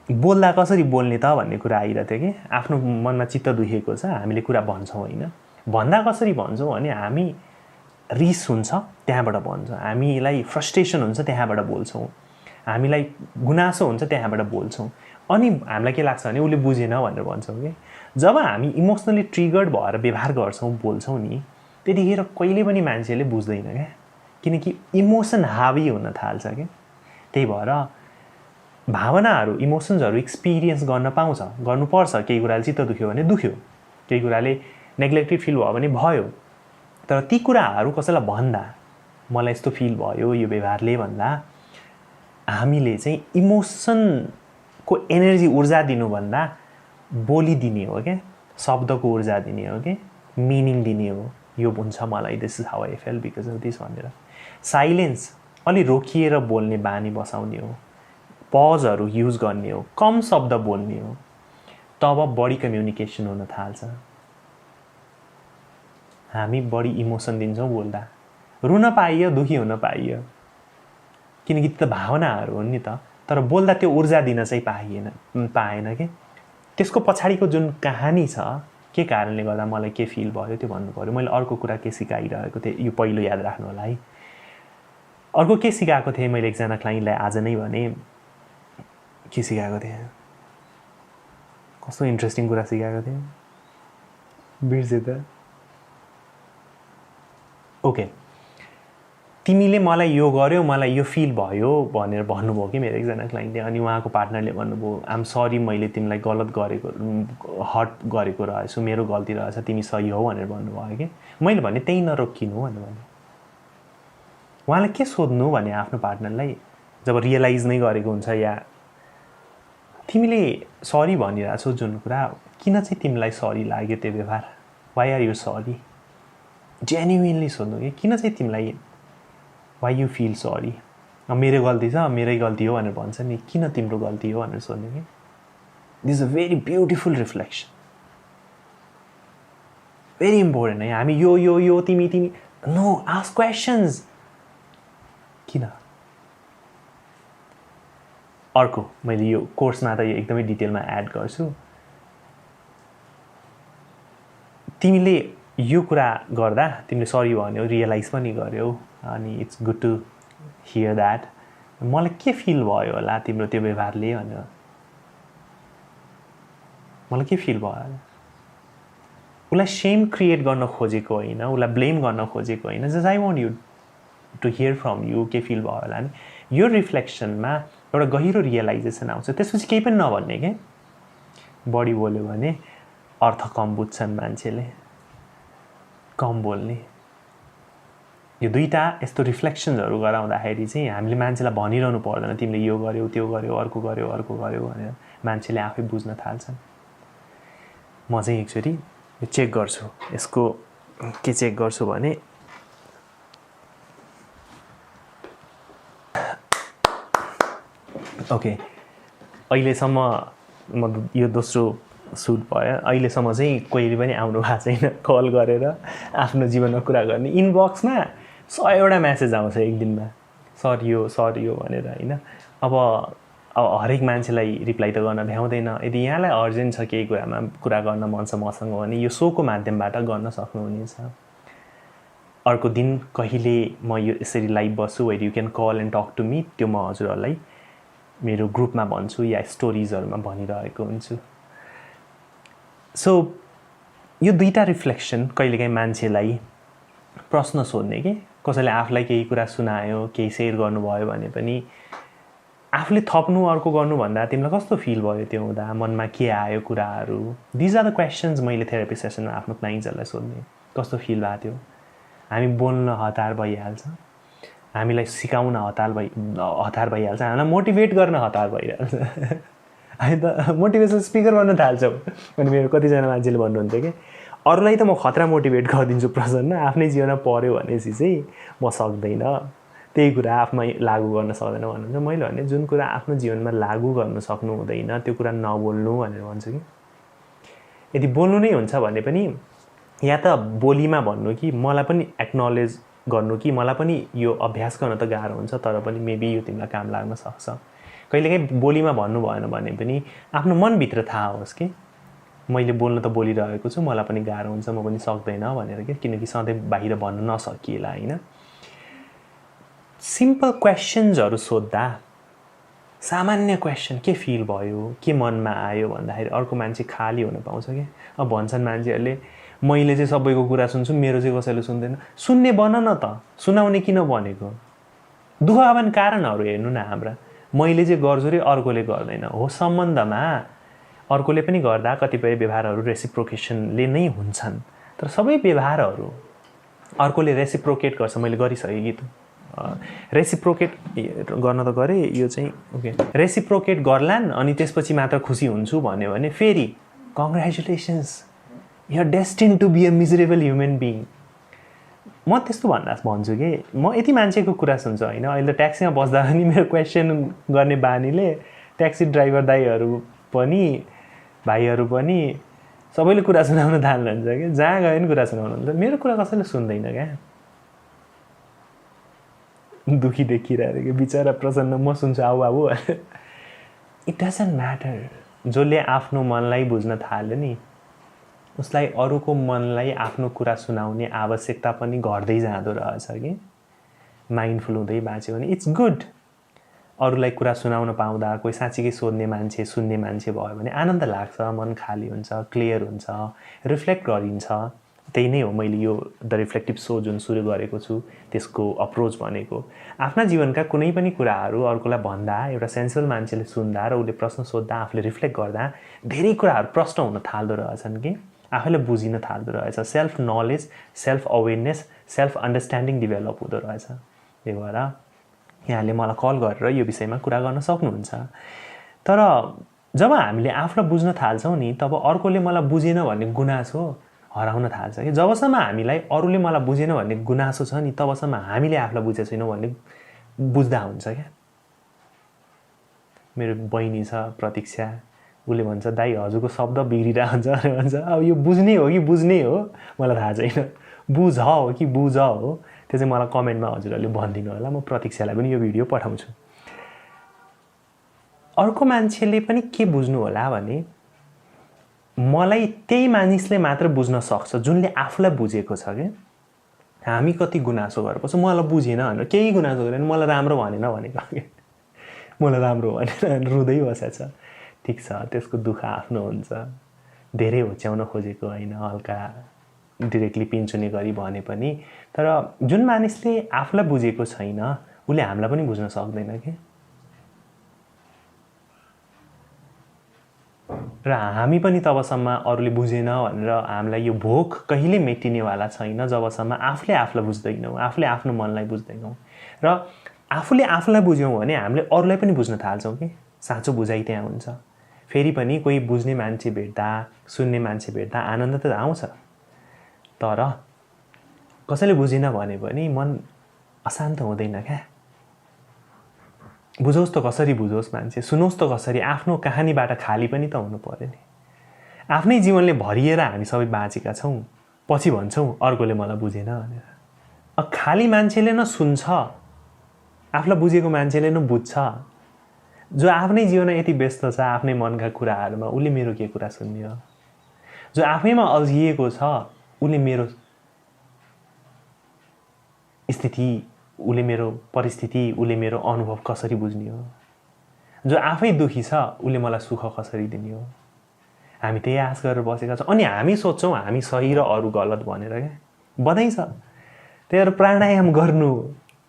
बोल्दा कसरी बोल्ने त भन्ने कुरा आइरहेको थियो कि आफ्नो मनमा चित्त दुखेको छ हामीले कुरा भन्छौँ होइन भन्दा कसरी भन्छौँ भने हामी रिस हुन्छ त्यहाँबाट भन्छौँ हामीलाई फ्रस्ट्रेसन हुन्छ त्यहाँबाट बोल्छौँ हामीलाई गुनासो हुन्छ त्यहाँबाट बोल्छौँ अनि हामीलाई के लाग्छ भने उसले बुझेन भनेर भन्छौँ कि जब हामी इमोसनली ट्रिगर्ड भएर व्यवहार गर्छौँ बोल्छौँ नि त्यतिखेर कहिले पनि मान्छेले बुझ्दैन क्या किनकि इमोसन हावी हुन थाल्छ क्या त्यही भएर भावनाहरू इमोसन्सहरू एक्सपिरियन्स गर्न पाउँछ गर्नुपर्छ केही कुराले चित्त दुख्यो भने दुख्यो केही कुराले नेग्लेक्टेड फिल भयो भने भयो तर ती कुराहरू कसैलाई भन्दा मलाई यस्तो फिल भयो यो व्यवहारले भन्दा हामीले चाहिँ इमोसनको एनर्जी ऊर्जा दिनुभन्दा बोलिदिने हो क्या शब्दको ऊर्जा दिने हो कि मिनिङ दिने हो यो हुन्छ मलाई this is how I fail because of this भनेर साइलेन्स अलि रोकिएर बोल्ने बानी बसाउने हो पजहरू युज गर्ने हो कम शब्द बोल्ने हो तब बढी कम्युनिकेसन हुन थाल्छ हामी बढी इमोसन दिन्छौँ बोल्दा रुन पाइयो दुखी हुन पाइयो किनकि त्यो भावनाहरू हुन् नि त तर बोल्दा त्यो ऊर्जा दिन चाहिँ पाएन कि त्यसको पछाडिको जुन कहानी छ के कारणले गर्दा मलाई के फिल भयो त्यो भन्नु पर्यो मैले अर्को कुरा के सिकाइरहेको थिएँ यो पहिलो याद राख्नु होला है अर्को के सिकाएको थिएँ मैले एकजना क्लाइन्टलाई आज नै भने के सिकाएको थिएँ कस्तो इन्ट्रेस्टिङ कुरा सिकाएको थिएँ बिर्से त ओके तिमीले मलाई यो गर्यो मलाई यो फिल भयो भनेर भन्नुभयो कि मेरो एकजना क्लाइन्टले अनि उहाँको पार्टनरले भन्नुभयो आम सरी मैले तिमीलाई गलत गरेको हर्ट गरेको रहेछु मेरो गल्ती रहेछ तिमी सही हो भनेर भन्नुभयो कि मैले भने त्यही नरोकिनु भनेर भने उहाँलाई के सोध्नु भने आफ्नो पार्टनरलाई जब रियलाइज नै गरेको हुन्छ या तिमीले सरी भनिरहेको छौ जुन कुरा किन चाहिँ तिमीलाई सरी लाग्यो त्यो व्यवहार why are you sorry genuinely सोध्नु कि किन चाहिँ तिमीलाई वाइ यु फिल सरी मेरो गल्ती छ मेरै गल्ती हो भनेर भन्छ नि किन तिम्रो गल्ती हो भनेर सोध्नु कि this a very beautiful reflection very important है हामी यो तिमी नो आस्क क्वेसन्स किन अर्को मैले यो कोर्समा त यो एकदमै डिटेलमा एड गर्छु तिमीले यो कुरा गर्दा तिमीले सरी भन्यौ रियलाइज पनि गर्यौ अनि it's good to hear that मलाई के फिल भयो होला तिम्रो त्यो व्यवहारले भनेर मलाई के फिल भयो होला उसलाई सेम क्रिएट गर्न खोजेको होइन उसलाई ब्लेम गर्न खोजेको होइन just I want you to hear from you के फिल भयो होला नि यो रिफ्लेक्सनमा एउटा गहिरो रियलाइजेसन आउँछ त्यसपछि केही पनि नभन्ने के बढी बोल्यो भने अर्थ कम बुझ्छन् मान्छेले कम बोल्ने यो दुईटा यस्तो रिफ्लेक्सन्सहरू गराउँदाखेरि चाहिँ हामीले मान्छेलाई भनिरहनु पर्दैन तिमीले यो गर्यौ त्यो गर्यौ अर्को गर्यौ भनेर मान्छेले आफै बुझ्न थाल्छन् म चाहिँ एकचोटि यो चेक गर्छु यसको के चेक गर्छु भने ओके अहिलेसम्म म यो दोस्रो सुट भयो अहिलेसम्म चाहिँ कहिले पनि आउनु भएको छैन कल गरेर आफ्नो जीवनमा कुरा गर्ने इनबक्समा 100वटा म्यासेज आउँछ एक दिनमा सरी हो भनेर होइन अब हरेक मान्छेलाई रिप्लाई त गर्न भ्याउँदैन यदि यहाँलाई अर्जेन्ट छ केही कुरामा कुरा गर्न मन छ मसँग भने यो सोको माध्यमबाट गर्न सक्नुहुनेछ अर्को दिन कहिले म यो यसरी लाइभ बस्छु where you can call and talk to me त्यो म हजुरहरूलाई मेरो ग्रुपमा भन्छु या स्टोरिजहरूमा भनिरहेको हुन्छु सो यो दुईटा रिफ्लेक्सन कहिलेकाहीँ मान्छेलाई प्रश्न सोध्ने कि कसैले आफूलाई केही कुरा सुनायो केही सेयर गर्नुभयो भने पनि आफूले थप्नु अर्को गर्नुभन्दा तिमीलाई कस्तो फिल भयो त्यो हुँदा मनमा के आयो कुराहरू दिज आर द क्वेसन्स मैले थेरापी सेसनमा आफ्नो क्लाइन्ट्सहरूलाई सोध्ने कस्तो फिल भएको थियो हामी बोल्न हतार भइहाल्छ हामीलाई सिकाउन हतार भइहाल्छ हामीलाई मोटिभेट गर्न हतार भइहाल्छ हामी त मोटिभेसन स्पिकर बन्न थाल्छौँ अनि मेरो कतिजना मान्छेले भन्नुहुन्थ्यो कि अरूलाई त म खतरा मोटिभेट गरिदिन्छु प्रसन्न आफ्नै जीवनमा पऱ्यो भनेपछि चाहिँ म सक्दैन त्यही कुरा आफूमा लागू गर्न सक्दैन भन्नुहुन्छ मैले भने जुन कुरा आफ्नो जीवनमा लागू गर्न सक्नु हुँदैन त्यो कुरा नबोल्नु भनेर भन्छु कि यदि बोल्नु नै हुन्छ भने पनि या त बोलीमा भन्नु कि मलाई पनि एक्नोलेज गर्नु कि मलाई पनि यो अभ्यास गर्न त गाह्रो हुन्छ तर पनि मेबी यो तिमीलाई काम लाग्न सक्छ कहिलेकाहीँ बोलीमा भन्नु भएन भने पनि आफ्नो मनभित्र थाहा होस् कि मैले बोल्न त बोलिरहेको छु, मलाई पनि गाह्रो हुन्छ, म पनि सक्दैन भनेर के, किनकि सधैँ बाहिर भन्न नसकिएला होइन। सिम्पल क्वेसन्सहरू सोद्धा, सामान्य क्वेसन के फिल भयो, के मनमा आयो भन्दाखेरि अर्को मान्छे खाली हुन पाउँछ क्या। अब भन्छन् मान्छेहरूले मैले चाहिँ सबैको कुरा सुन्छु, मेरो चाहिँ कसैले सुन्दैन। सुन्ने बन न त, सुनाउने किन बनेको? दुःख आवन कारणहरू हेर्नु न हाम्रा। मैले चाहिँ गर्छु रे अर्कोले गर्दैन हो। सम्बन्धमा अर्कोले पनि गर्दा कतिपय व्यवहारहरू रेसिप्रोकेसनले नै हुन्छन्, तर सबै व्यवहारहरू अर्कोले रेसिप्रोकेट गर्छ। मैले गरिसकेँ कि रेसिप्रोकेट गर्न त गरेँ, यो चाहिँ ओके रेसिप्रोकेट गर्लान् अनि त्यसपछि मात्र खुसी हुन्छु भन्यो भने फेरि congratulations, you are destined to be a miserable human being. म त्यस्तो भन्छु कि म यति मान्छेको कुरा सुन्छु होइन। अहिले त ट्याक्सीमा बस्दा पनि मेरो क्वेसन गर्ने बानीले ट्याक्सी ड्राइभर दाइहरू पनि भाइहरू पनि सबैले कुरा सुनाउन थाल्नुहुन्छ कि, जहाँ गयो पनि कुरा सुनाउनुहुन्छ। मेरो कुरा कसैले सुन्दैन क्या, दुखी देखिरहेको कि बिचरा प्रसन्न, म सुन्छु आऊ आऊ। It doesn't matter. जसले आफ्नो मनलाई बुझ्न थाल्यो नि उसलाई अरूको मनलाई आफ्नो कुरा सुनाउने आवश्यकता पनि घट्दै जाँदो रहेछ कि। माइन्डफुल हुँदै बाँच्यो भने इट्स गुड। अरूलाई कुरा सुनाउन पाउँदा कोही साँच्चीकै सोध्ने मान्छे, सुन्ने मान्छे भयो भने आनन्द लाग्छ, मन खाली हुन्छ, क्लियर हुन्छ, रिफ्लेक्ट गरिन्छ। त्यही नै हो मैले यो द रिफ्लेक्टिभ सो जुन सुरु गरेको छु त्यसको अप्रोच भनेको। आफ्ना जीवनका कुनै पनि कुराहरू अर्कोलाई भन्दा, एउटा सेन्सिबल मान्छेले सुन्दा र उसले प्रश्न सोद्धा आफूले रिफ्लेक्ट गर्दा धेरै कुराहरू प्रश्न हुन थाल्दो रहेछन् कि, आफैलाई बुझिन थाल्दो रहेछ। Self knowledge, self awareness, self understanding develop हुँदो रहेछ। त्यही भएर यहाँले मलाई कल गरेर यो विषयमा कुरा गर्न सक्नुहुन्छ। तर जब हामीले आफूलाई बुझ्न थाल्छौँ नि तब अर्कोले मलाई बुझेन भन्ने गुनासो हराउन थाल्छ कि। जबसम्म हामीलाई अरूले मलाई बुझेन भन्ने गुनासो छ नि तबसम्म हामीले आफूलाई बुझेको छैनौँ भन्ने बुझ्दा हुन्छ क्या। मेरो बहिनी छ प्रतीक्षा, उसले भन्छ दाइ हजुरको शब्द बिग्रिरहेको हुन्छ भनेर भन्छ। अब यो बुझ्ने हो कि बुझ्ने हो मलाई थाहा छैन, बुझ हो कि बुझ हो त्यो चाहिँ मलाई कमेन्टमा हजुरहरूले भनिदिनु होला। म प्रतीक्षालाई पनि यो भिडियो पठाउँछु। अर्को मान्छेले पनि के बुझ्नु होला भने मलाई त्यही मानिसले मात्र बुझ्न सक्छ जुनले आफूलाई बुझेको छ कि। हामी कति गुनासो गरेपछि मलाई बुझेन भनेर केही गुनासो गरेन, मलाई राम्रो भनेन भनेको कि, मलाई राम्रो भनेर रुँदै बसेछ। ठिक छ, त्यसको दुःख आफ्नो हुन्छ। धेरै होच्याउन खोजेको होइन, हल्का डिरेक्टली पिन्चुने गरी भने पनि। तर जुन मानिसले आफूलाई बुझेको छैन उसले हामीलाई पनि बुझ्न सक्दैन कि। र हामी पनि तबसम्म अरूले बुझेन भनेर हामीलाई यो भोक कहिले मेटिनेवाला छैन जबसम्म आफूले आफूलाई बुझ्दैनौँ, आफूले आफ्नो मनलाई बुझ्दैनौँ। र आफूले आफूलाई बुझ्यौँ भने हामीले अरूलाई पनि बुझ्न थाल्छौँ कि। साँचो बुझाइ त्यहाँ हुन्छ। फेरि पनि कोही बुझ्ने मान्छे भेट्दा, सुन्ने मान्छे भेट्दा आनन्द त आउँछ। तर कसैले बुझेन भने पनि मन अशान्त हुँदैन क्या। बुझोस् त कसरी बुझोस् मान्छे, सुनोस् त कसरी, आफ्नो कहानीबाट खाली पनि त हुनु पर्यो नि। आफ्नै जीवनले भरिएर हामी सबै बाँचेका छौँ, पछि भन्छौँ अर्कोले मलाई बुझेन भनेर। खाली मान्छेले न सुन्छ, आफूलाई बुझेको मान्छेले न बुझ्छ। जो आफ्नै जीवनमा यति व्यस्त छ आफ्नै मनका कुराहरूमा उसले मेरो के कुरा सुन्ने हो। जो आफैमा अल्झिएको छ उसले मेरो स्थिति, उसले मेरो परिस्थिति, उसले मेरो अनुभव कसरी बुझ्ने हो। जो आफै दुखी छ उसले मलाई सुख कसरी दिने हो। हामी त्यही आश गरेर बसेका छौँ। अनि हामी सोच्छौँ हामी सही र अरू गलत भनेर क्या। बधाई छ। त्यही भएर प्राणायाम गर्नु,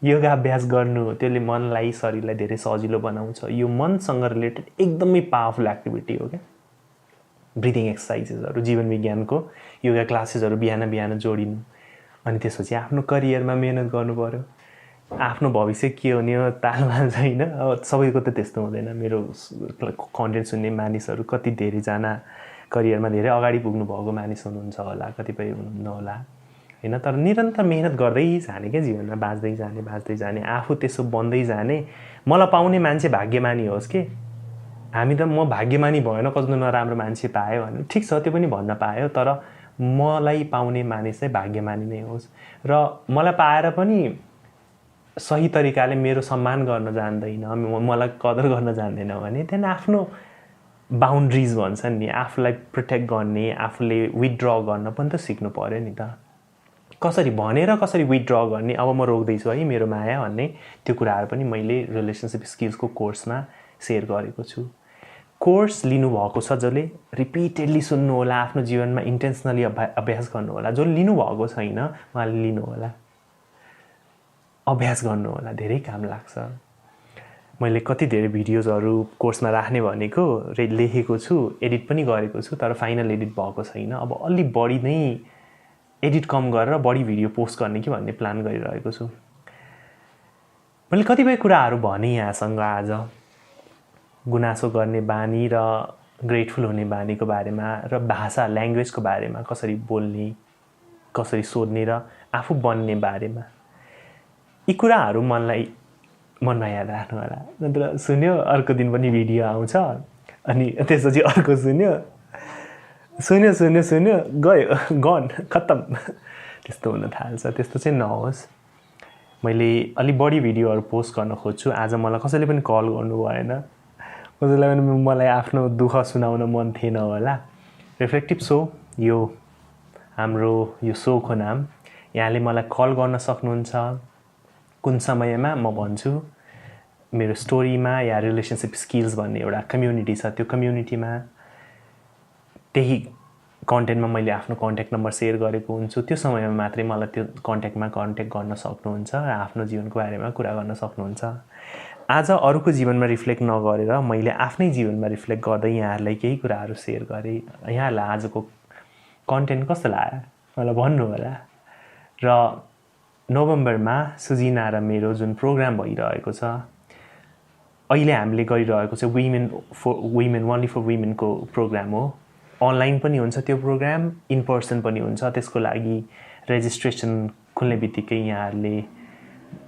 योगाभ्यास गर्नु त्यसले मनलाई, शरीरलाई धेरै सजिलो बनाउँछ। यो मनसँग रिलेटेड एकदमै पावरफुल एक्टिभिटी हो क्या। ब्रिदिङ एक्सर्साइजेसहरू, जीवन विज्ञानको योगा क्लासेसहरू बिहान बिहान जोडिनु। अनि त्यसपछि आफ्नो करियरमा मेहनत गर्नु पर्यो। आफ्नो भविष्य के हुने हो तालमा छैन। अब सबैको त त्यस्तो हुँदैन। मेरो कन्टेन्ट सुन्ने मानिसहरू कति धेरैजना करियरमा धेरै अगाडि पुग्नु भएको मानिस हुनुहुन्छ होला, कतिपय हुनुहुन्न होला होइन। तर निरन्तर मेहनत गर्दै जाने क्या, जीवनमा बाँच्दै जाने, आफू त्यसो बन्दै जाने। मलाई पाउने मान्छे भाग्यमानी होस् कि। हामी त म भाग्यमानी भएन कस्तो नराम्रो मान्छे पायो भने ठिक छ, त्यो पनि भन्न पायो। तर मलाई पाउने मानिस चाहिँ भाग्यमानी नै होस्। र मलाई पाएर पनि सही तरिकाले मेरो सम्मान गर्न जान्दैन, मलाई कदर गर्न जान्दैन भने त्यहाँ आफ्नो बााउन्ड्रिज भन्छन् नि, आफूलाई प्रोटेक्ट गर्ने, आफूले विथड्र गर्न पनि त सिक्नु पऱ्यो नि त। कसरी भनेर कसरी विथड्र गर्ने, अब म रोक्दैछु है मेरो माया भन्ने, त्यो कुराहरू पनि मैले रिलेसनसिप स्किल्सको कोर्समा सेयर गरेको छु। कोर्स लिनुभएको छ जसले रिपिटेडली सुन्नु होला, आफ्नो जीवनमा इन्टेन्सनली अभ्यास गर्नु होला। जो लिनुभएको छैन उहाँले लिनु होला, अभ्यास गर्नु होला, धेरै काम लाग्छ। मैले कति धेरै भिडियोजहरू कोर्समा राख्ने भनेको लेखेको छु, एडिट पनि गरेको छु, तर फाइनल एडिट भएको छैन। अब अलि बढी नै एडिट कम गरेर बढी भिडियो पोस्ट गर्ने कि भन्ने प्लान गरिरहेको छु। मैले कतिपय कुराहरू भने यहाँसँग आज, गुनासो गर्ने बानी र ग्रेटफुल हुने बानीको बारेमा र भाषा ल्याङ्ग्वेजको बारेमा, कसरी बोल्ने, कसरी सोध्ने र आफू बन्ने बारेमा। यी कुराहरू मनमा याद राख्नु होला, नत्र सुन्यो अर्को दिन पनि भिडियो आउँछ अनि त्यसपछि अर्को सुन्यो गयो, गन, खत्तम, त्यस्तो हुन थाल्छ। त्यस्तो चाहिँ नहोस्। मैले अलि बढी भिडियोहरू पोस्ट गर्न खोज्छु। आज मलाई कसैले पनि कल गर्नु भएन, कसैलाई पनि मलाई आफ्नो दुःख सुनाउन मन थिएन होला। रिफ्लेक्टिभ सो यो हाम्रो यो सोको नाम। यहाँले मलाई कल गर्न सक्नुहुन्छ, कुन समयमा म भन्छु। मेरो स्टोरीमा या रिलेसनसिप स्किल्स भन्ने एउटा कम्युनिटी छ, त्यो कम्युनिटीमा त्यही कन्टेन्टमा मैले आफ्नो कन्ट्याक्ट नम्बर सेयर गरेको हुन्छु। त्यो समयमा मात्रै मलाई त्यो कन्ट्याक्ट गर्न सक्नुहुन्छ र आफ्नो जीवनको बारेमा कुरा गर्न सक्नुहुन्छ। आज अरूको जीवनमा रिफ्लेक्ट नगरेर मैले आफ्नै जीवनमा रिफ्लेक्ट गर्दै यहाँहरूलाई केही कुराहरू सेयर गरेँ। यहाँहरूलाई आजको कन्टेन्ट कस्तो लाग्यो मलाई भन्नु होला। र नोभेम्बरमा सुजिना र मेरो जुन प्रोग्राम भइरहेको छ, अहिले हामीले गरिरहेको चाहिँ वुमेन ओन्ली फर वुमेनको प्रोग्राम हो। अनलाइन पनि हुन्छ त्यो प्रोग्राम, इन पर्सन पनि हुन्छ। त्यसको लागि रेजिस्ट्रेसन खुल्ने बित्तिकै यहाँहरूले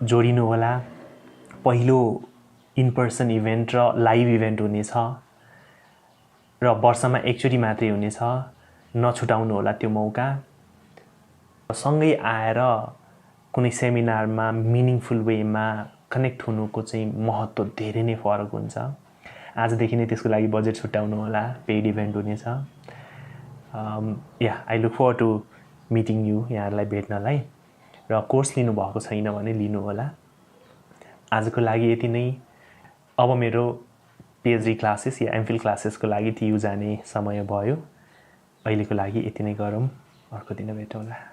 जोडिनु होला। पहिलो इन पर्सन इभेन्ट र लाइभ इभेन्ट हुनेछ र वर्षमा एकचोटि मात्रै हुनेछ, नछुटाउनु होला त्यो मौका। सँगै आएर कुनै सेमिनारमा मिनिङफुल वेमा कनेक्ट हुनुको चाहिँ महत्त्व धेरै नै फरक हुन्छ। आजदेखि नै त्यसको लागि बजेट छुट्याउनु होला, पेड इभेन्ट हुनेछ। I look for to meeting you, यहाँहरूलाई भेट्नलाई। र कोर्स लिनुभएको छैन भने लिनु होला। आजको लागि यति नै। अब मेरो पिएचडी क्लासेस या एमफिल क्लासेसको लागि TU जाने समय भयो। अहिलेको लागि यति नै गरौँ, अर्को दिन भेटौँला।